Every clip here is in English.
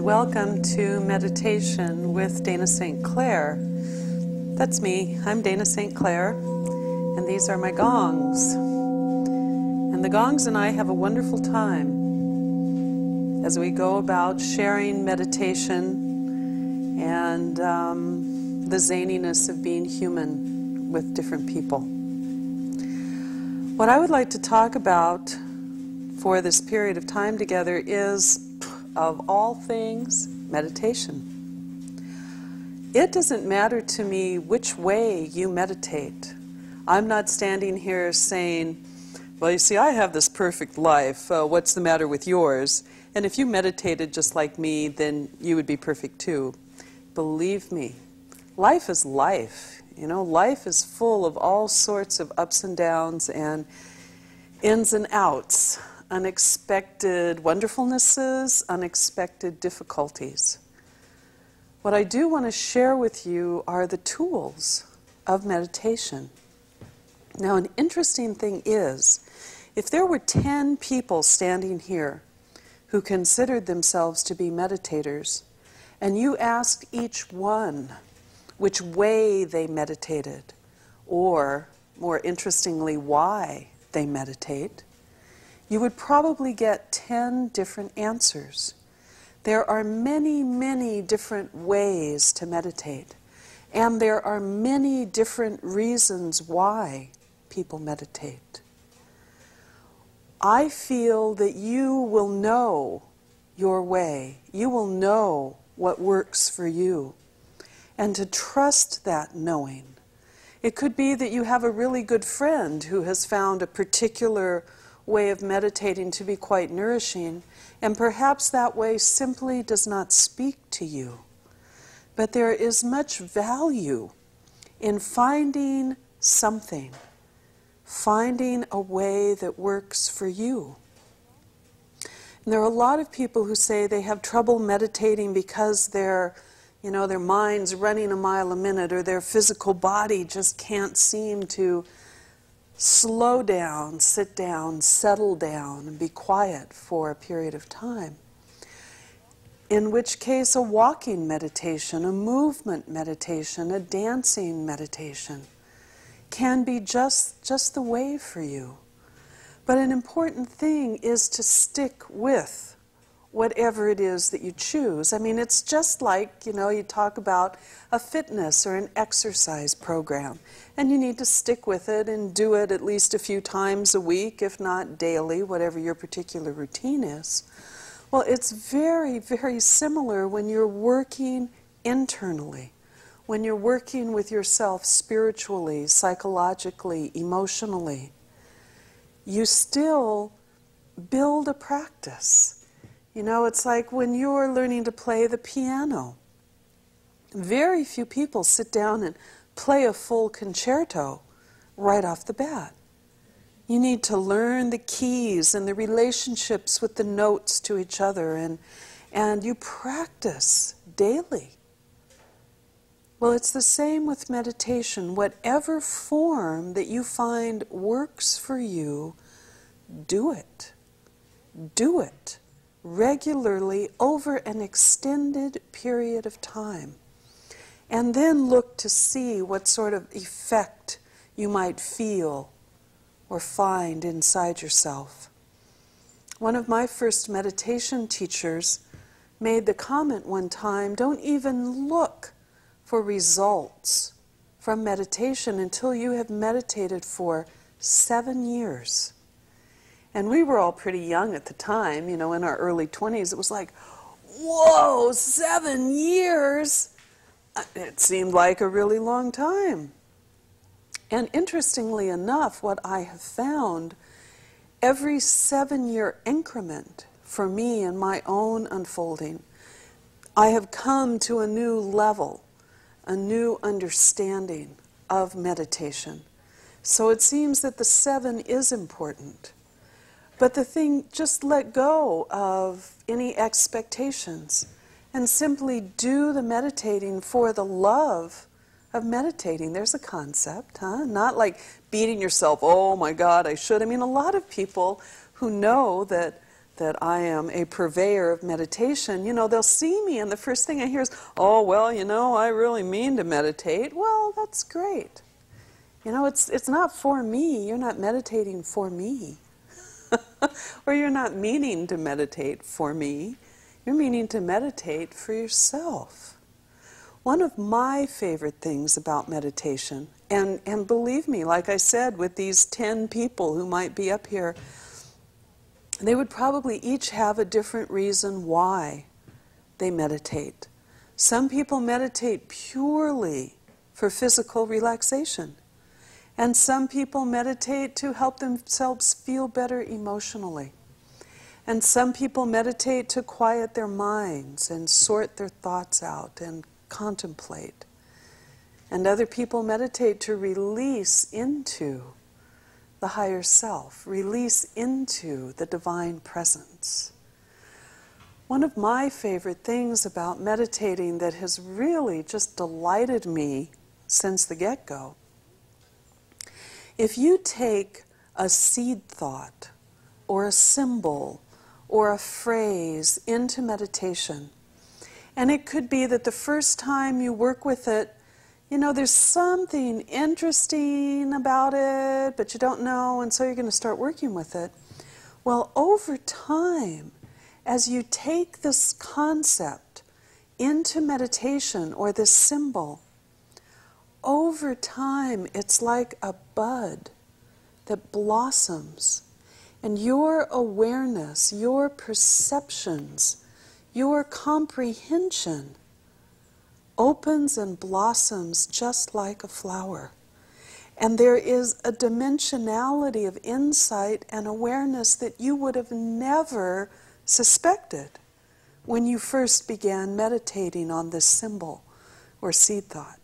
welcome to Meditation with Dana St. Clair. That's me. I'm Dana St. Clair, and these are my gongs. And the gongs and I have a wonderful time as we go about sharing meditation and the zaniness of being human with different people. What I would like to talk about for this period of time together is, of all things, meditation. It doesn't matter to me which way you meditate. I'm not standing here saying, well, you see, I have this perfect life. What's the matter with yours? And if you meditated just like me, then you would be perfect too. Believe me, life is life. You know, life is full of all sorts of ups and downs and ins and outs. Unexpected wonderfulnesses, unexpected difficulties. What I do want to share with you are the tools of meditation. Now, an interesting thing is, if there were 10 people standing here who considered themselves to be meditators, and you asked each one which way they meditated, or, more interestingly, why they meditate, you would probably get 10 different answers. There are many, many different ways to meditate, and there are many different reasons why people meditate. I feel that you will know your way. You will know what works for you, and to trust that knowing. It could be that you have a really good friend who has found a particular way of meditating to be quite nourishing, and perhaps that way simply does not speak to you. But there is much value in finding something, finding a way that works for you. And there are a lot of people who say they have trouble meditating because their mind's running a mile a minute, or their physical body just can't seem to slow down, sit down, settle down, and be quiet for a period of time. In which case, a walking meditation, a movement meditation, a dancing meditation can be just the way for you. But an important thing is to stick with whatever it is that you choose. I mean, it's just like, you talk about a fitness or an exercise program, and you need to stick with it and do it at least a few times a week, if not daily, whatever your particular routine is. Well, it's very, very similar when you're working internally, when you're working with yourself spiritually, psychologically, emotionally. You still build a practice. It's like when you're learning to play the piano. Very few people sit down and play a full concerto right off the bat. You need to learn the keys and the relationships with the notes to each other, and you practice daily. Well, it's the same with meditation. Whatever form that you find works for you, do it. Do it regularly over an extended period of time. And then look to see what sort of effect you might feel or find inside yourself. One of my first meditation teachers made the comment one time, don't even look for results from meditation until you have meditated for 7 years. And we were all pretty young at the time, in our early 20s. It was like, whoa, 7 years? It seemed like a really long time. And interestingly enough, what I have found, every 7-year increment for me in my own unfolding, I have come to a new level, a new understanding of meditation. So it seems that the 7 is important. But the thing, just let go of any expectations and simply do the meditating for the love of meditating. There's a concept, Not like beating yourself, oh my God, I should. I mean, a lot of people who know that that I am a purveyor of meditation, they'll see me and the first thing I hear is, oh, well, I really mean to meditate. Well, that's great. It's not for me. You're not meditating for me. Or you're not meaning to meditate for me. You're meaning to meditate for yourself. One of my favorite things about meditation, and believe me, like I said, with these 10 people who might be up here, they would probably each have a different reason why they meditate. Some people meditate purely for physical relaxation. And some people meditate to help themselves feel better emotionally. And some people meditate to quiet their minds and sort their thoughts out and contemplate. And other people meditate to release into the higher self, release into the divine presence. One of my favorite things about meditating that has really just delighted me since the get-go, if you take a seed thought or a symbol or a phrase into meditation, and it could be that the first time you work with it, there's something interesting about it, but you don't know, and so you're going to start working with it. Well, over time, as you take this concept into meditation or this symbol, over time, it's like a bud that blossoms, and your awareness, your perceptions, your comprehension opens and blossoms just like a flower. And there is a dimensionality of insight and awareness that you would have never suspected when you first began meditating on this symbol or seed thought.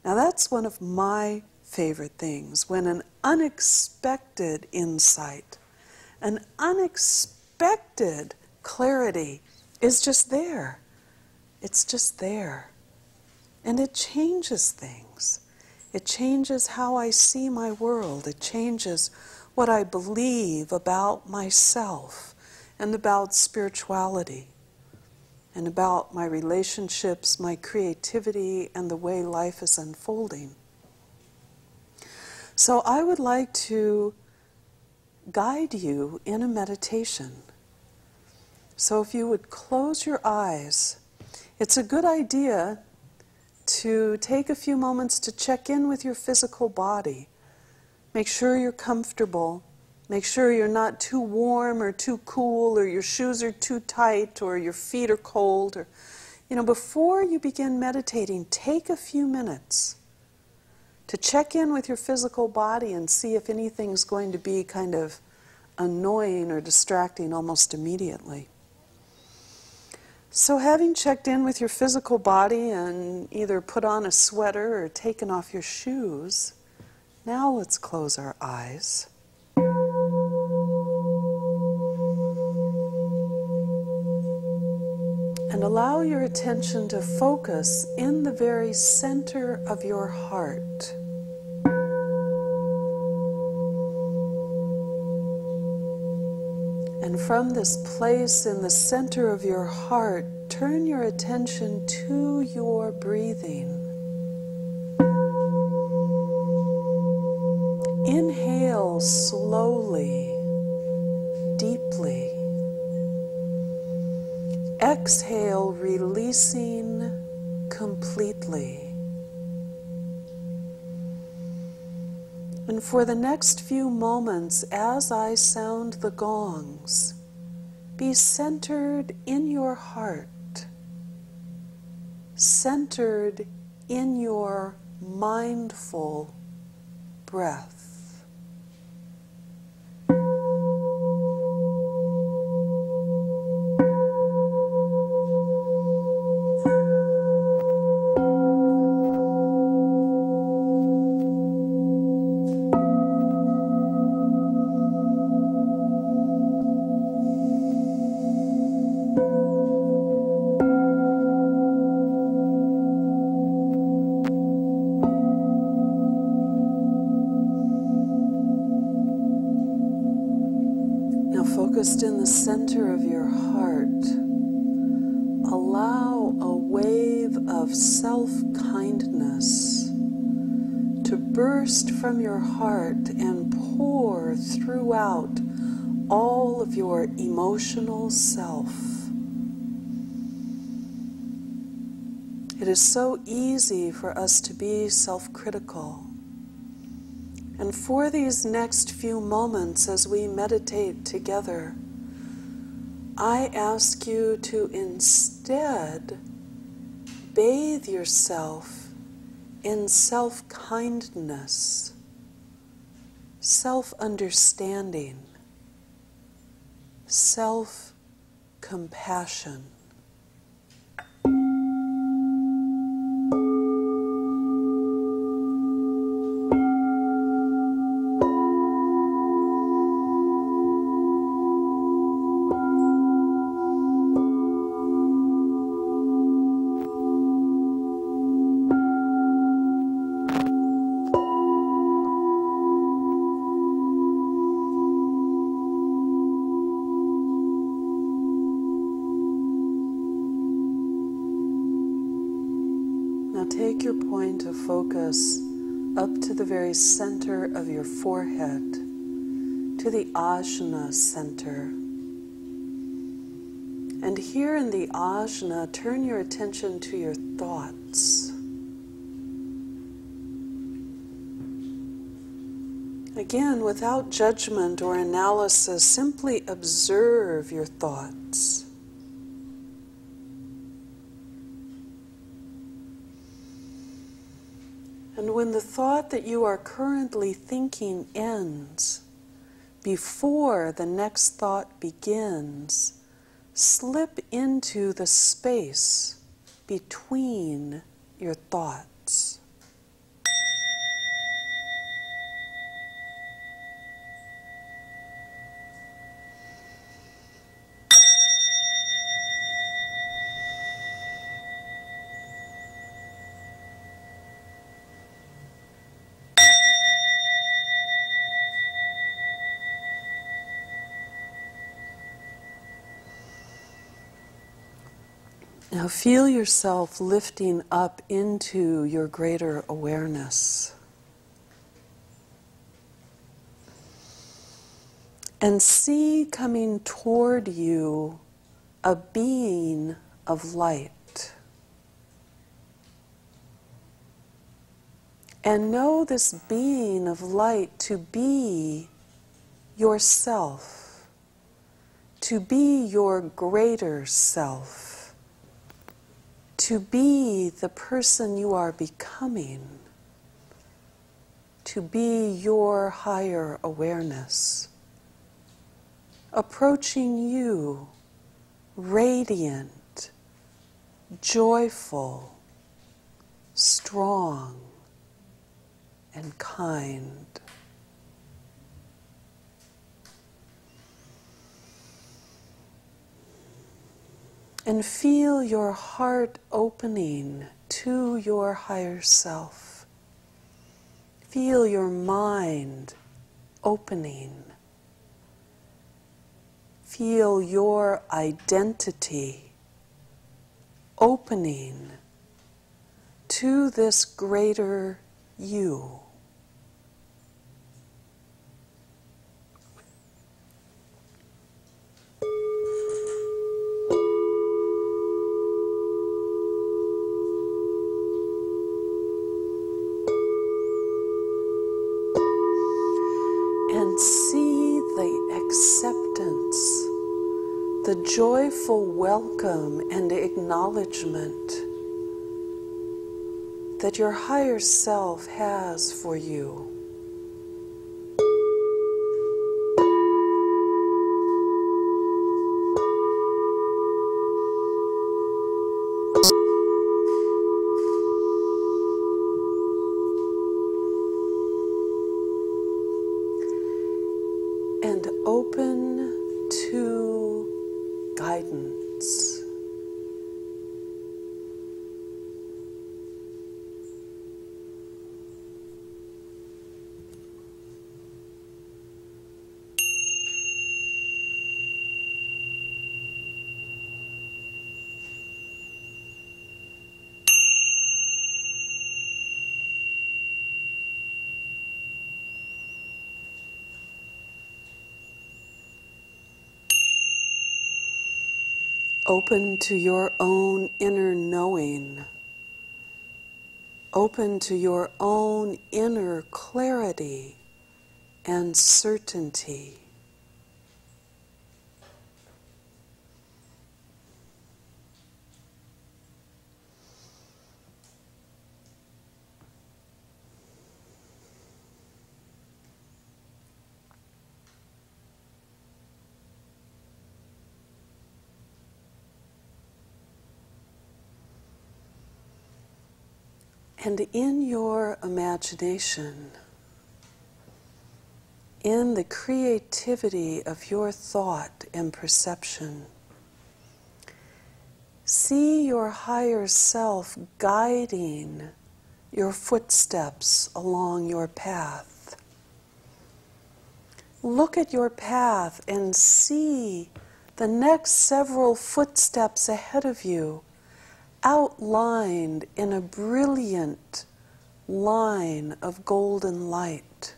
Now that's one of my favorite things, when an unexpected insight, an unexpected clarity is just there. It's just there. And it changes things. It changes how I see my world. It changes what I believe about myself and about spirituality, and about my relationships, my creativity, and the way life is unfolding. So I would like to guide you in a meditation. So if you would close your eyes, it's a good idea to take a few moments to check in with your physical body. Make sure you're comfortable. Make sure you're not too warm or too cool, or your shoes are too tight, or your feet are cold. Or, before you begin meditating, take a few minutes to check in with your physical body and see if anything's going to be kind of annoying or distracting almost immediately. So having checked in with your physical body and either put on a sweater or taken off your shoes, now let's close our eyes. And allow your attention to focus in the very center of your heart. And from this place in the center of your heart, turn your attention to your breathing. Inhale slowly, deeply. Exhale, releasing completely. And for the next few moments, as I sound the gongs, be centered in your heart, centered in your mindful breath. focused in the center of your heart, allow a wave of self-kindness to burst from your heart and pour throughout all of your emotional self. It is so easy for us to be self-critical. And for these next few moments as we meditate together, I ask you to instead bathe yourself in self-kindness, self-understanding, self-compassion. Now take your point of focus up to the very center of your forehead, to the ajna center. And here in the ajna, turn your attention to your thoughts. Again, without judgment or analysis, simply observe your thoughts. And when the thought that you are currently thinking ends, before the next thought begins, slip into the space between your thoughts. Now feel yourself lifting up into your greater awareness. And see coming toward you a being of light. And know this being of light to be yourself, to be your greater self, to be the person you are becoming, to be your higher awareness, approaching you, radiant, joyful, strong, and kind. And feel your heart opening to your higher self. Feel your mind opening. Feel your identity opening to this greater you. And see the acceptance, the joyful welcome and acknowledgement that your higher self has for you. And open to guidance. Open to your own inner knowing. Open to your own inner clarity and certainty. And in your imagination, in the creativity of your thought and perception, see your higher self guiding your footsteps along your path. Look at your path and see the next several footsteps ahead of you outlined in a brilliant line of golden light,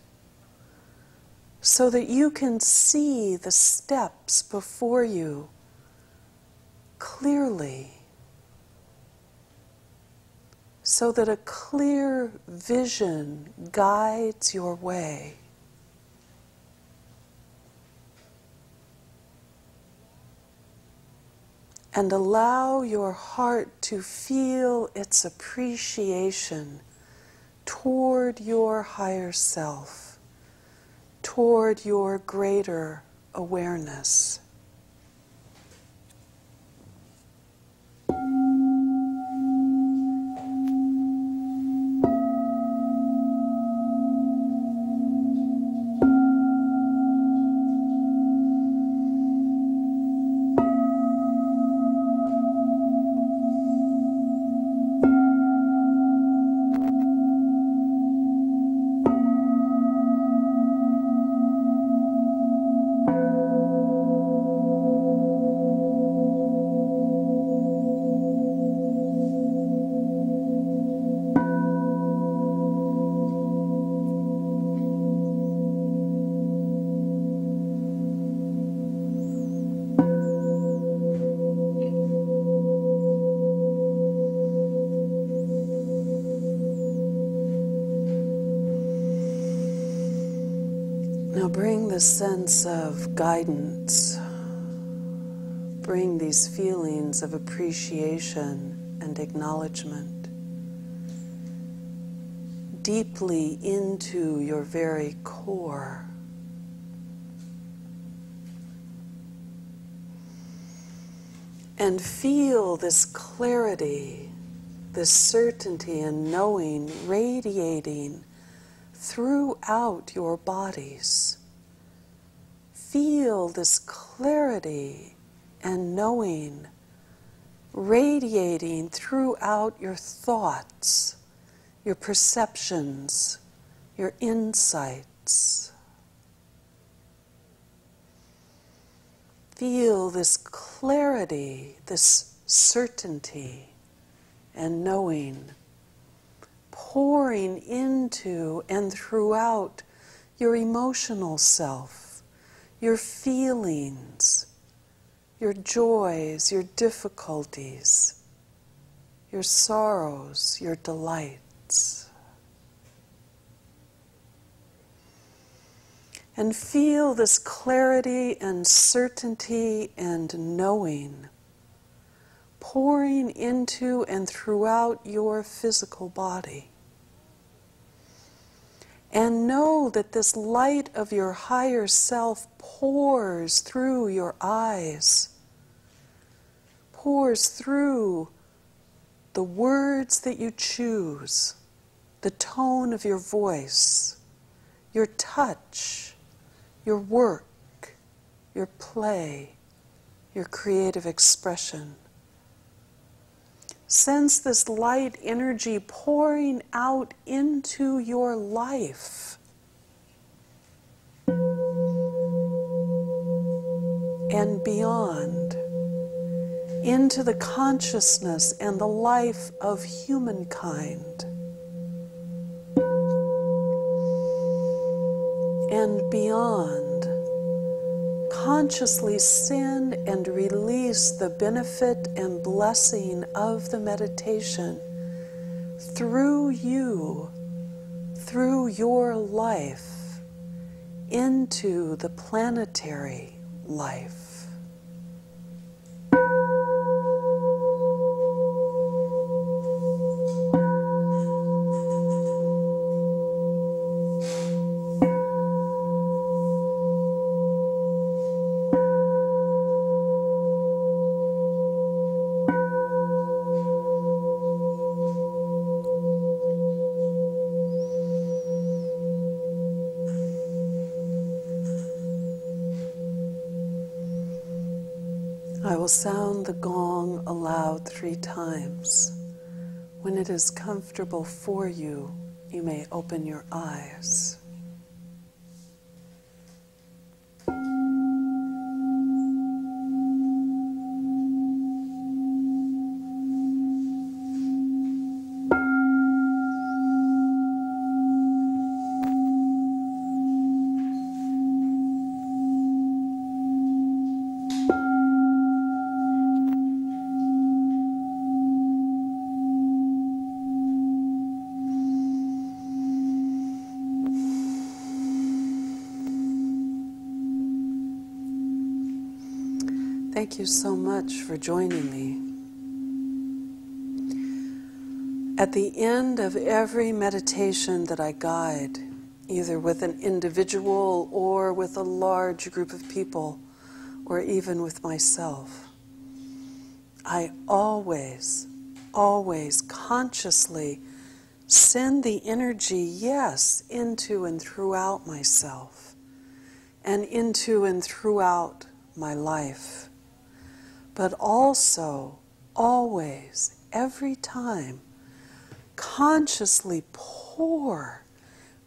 so that you can see the steps before you clearly, so that a clear vision guides your way. And allow your heart to feel its appreciation toward your higher self, toward your greater awareness. Now bring the sense of guidance, bring these feelings of appreciation and acknowledgement deeply into your very core. And feel this clarity, this certainty and knowing radiating throughout your bodies. Feel this clarity and knowing radiating throughout your thoughts, your perceptions, your insights. Feel this clarity, this certainty and knowing pouring into and throughout your emotional self, your feelings, your joys, your difficulties, your sorrows, your delights. And feel this clarity and certainty and knowing pouring into and throughout your physical body. And know that this light of your higher self pours through your eyes, pours through the words that you choose, the tone of your voice, your touch, your work, your play, your creative expression. Sense this light energy pouring out into your life and beyond, into the consciousness and the life of humankind, and beyond, consciously send and release the benefit and blessing of the meditation through you, through your life, into the planetary life. I will sound the gong aloud 3 times. When it is comfortable for you, you may open your eyes. Thank you so much for joining me. At the end of every meditation that I guide, either with an individual or with a large group of people, or even with myself, I always consciously send the energy, yes, into and throughout myself, and into and throughout my life. But also, always, every time, consciously pour,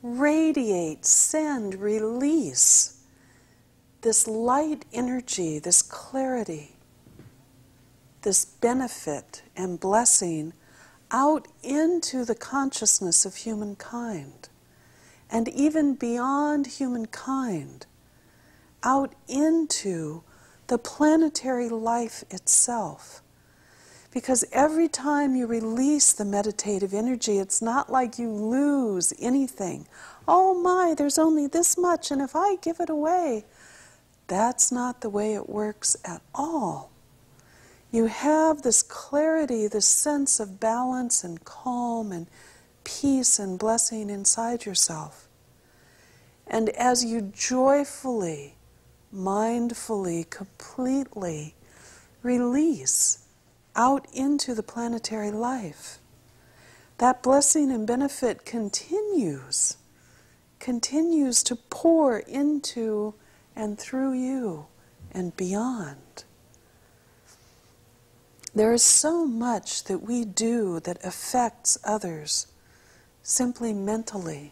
radiate, send, release this light energy, this clarity, this benefit and blessing out into the consciousness of humankind, and even beyond humankind, out into the planetary life itself. Because every time you release the meditative energy, it's not like you lose anything. Oh my, there's only this much, and if I give it away, that's not the way it works at all. You have this clarity, this sense of balance and calm and peace and blessing inside yourself. And as you joyfully, mindfully, completely release out into the planetary life, that blessing and benefit continues to pour into and through you and beyond. There is so much that we do that affects others simply mentally.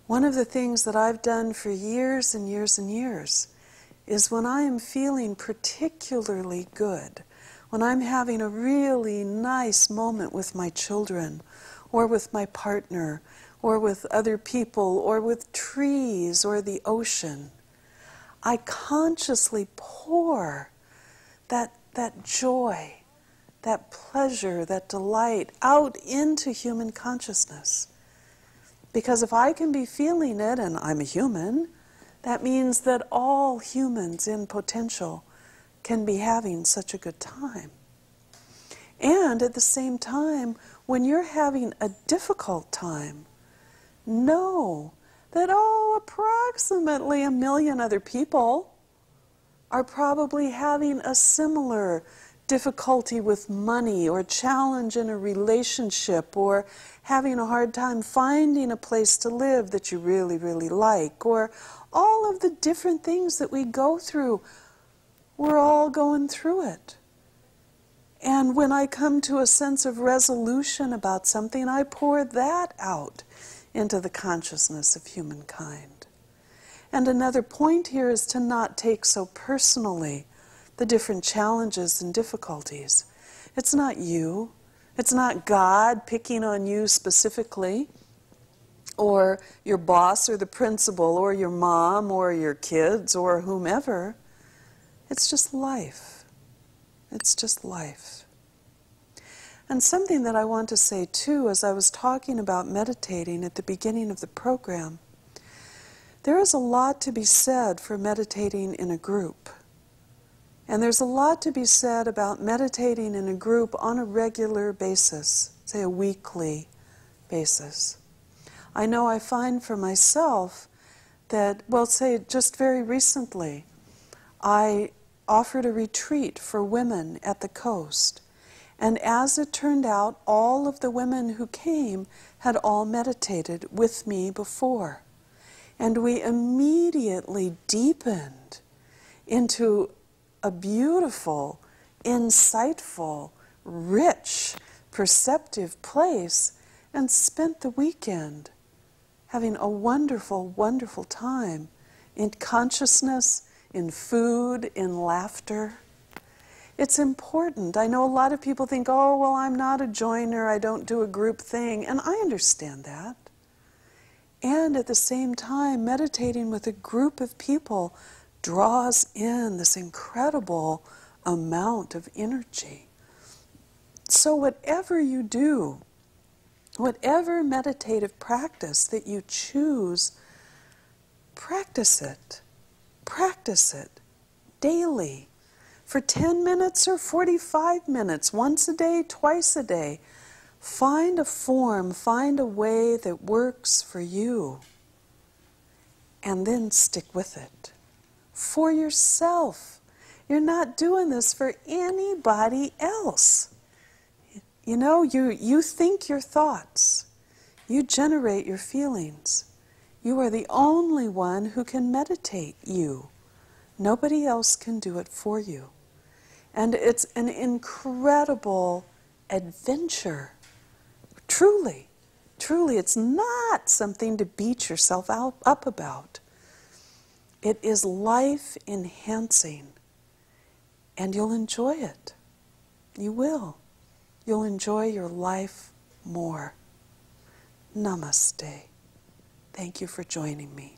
One of the things that I've done for years and years and years is when I am feeling particularly good, when I'm having a really nice moment with my children, or with my partner, or with other people, or with trees, or the ocean, I consciously pour that joy, that pleasure, that delight out into human consciousness. Because if I can be feeling it, and I'm a human, that means that all humans in potential can be having such a good time. And at the same time, when you're having a difficult time, know that, approximately 1 million other people are probably having a similar difficulty with money, or challenge in a relationship, or having a hard time finding a place to live that you really, really like, or all of the different things that we go through. We're all going through it. And when I come to a sense of resolution about something, I pour that out into the consciousness of humankind. And another point here is to not take so personally the different challenges and difficulties. It's not you. It's not God picking on you specifically. or your boss or the principal or your mom or your kids or whomever. It's just life. It's just life. And something that I want to say too, as I was talking about meditating at the beginning of the program, there is a lot to be said for meditating in a group. And there's a lot to be said about meditating in a group on a regular basis, say a weekly basis. I know I find for myself that, well, say just very recently, I offered a retreat for women at the coast. And as it turned out, all of the women who came had all meditated with me before. And we immediately deepened into a beautiful, insightful, rich, perceptive place and spent the weekend having a wonderful, wonderful time in consciousness, in food, in laughter. It's important. I know a lot of people think, oh, well, I'm not a joiner, I don't do a group thing, and I understand that. And at the same time, meditating with a group of people draws in this incredible amount of energy. So whatever you do, whatever meditative practice that you choose, practice it. Practice it daily for 10 minutes or 45 minutes, once a day, twice a day. Find a form, find a way that works for you, and then stick with it. For yourself. You're not doing this for anybody else. You know, you think your thoughts. You generate your feelings. You are the only one who can meditate you. Nobody else can do it for you. And it's an incredible adventure. Truly, truly, it's not something to beat yourself up about. It is life-enhancing, and you'll enjoy it. You will. You'll enjoy your life more. Namaste. Thank you for joining me.